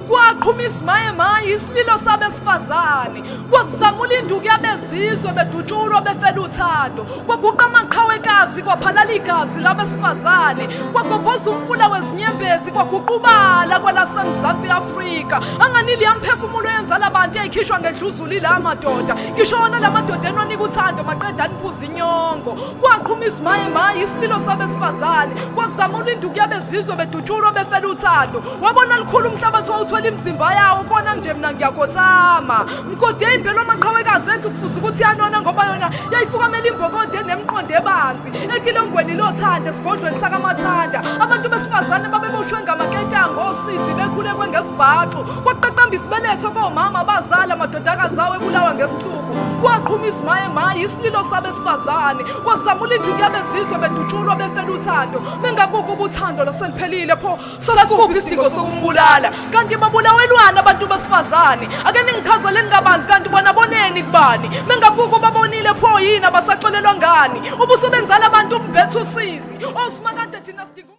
Kwaqhuma isimayemaye isililo sabesifazane, kwazamula induku yabezizwe bedutshulwa befela uthando, kwaguqa amaqhawekazi kwaphalala igazi labesifazane, kwagobhoza umfula wezinyembezi kwaguqubala kwelaseMzantsi Afrika. Anganili yamphefumulo yenza labantu eyikhishwa ngedluzuli la madoda, ngisho wona la madoda enonika uthando maqeda aniphuza inyongo. Kwaqhuma isimayemaye isililo sabesifazane, kwazamula induku yabezizwe bedutshulwa befela uthando, wabona likhulu umhlabathi wawuthola imizimba yawo. Kona nje mina ngiyakhothama mgode impilo amaqhawekazi ethu kufuza ukuthi yanona ngoba yona yayifukamela imbokode nemqondo ebanzi ekilongweni lothanda esigodlweni sakamathanda. Abantu besifazane babeboshwe ngamaketanga osizi bekhulekwe ngesibhaxu, kwaqaqamba isibeletho komama abazali amadodakazi awo ebulawa ngesihluku. Kwaqhuma isimayemaye isililo sabesifazane, kwazamula induku yabezizwe bedutshulwa befela uthando. Mengabuka ubuthando loseliphelile pho sasikuphi isidingo sokumbulala? Kanti babulawelwana abantu besifazane. Ake ningichazele kabanzi kanti bona boneni kubani? Mengabuka babonile pho yini abasaxolelwa ngani? Ubusebenzala abantu umbethu usizi osimakade thina sidinga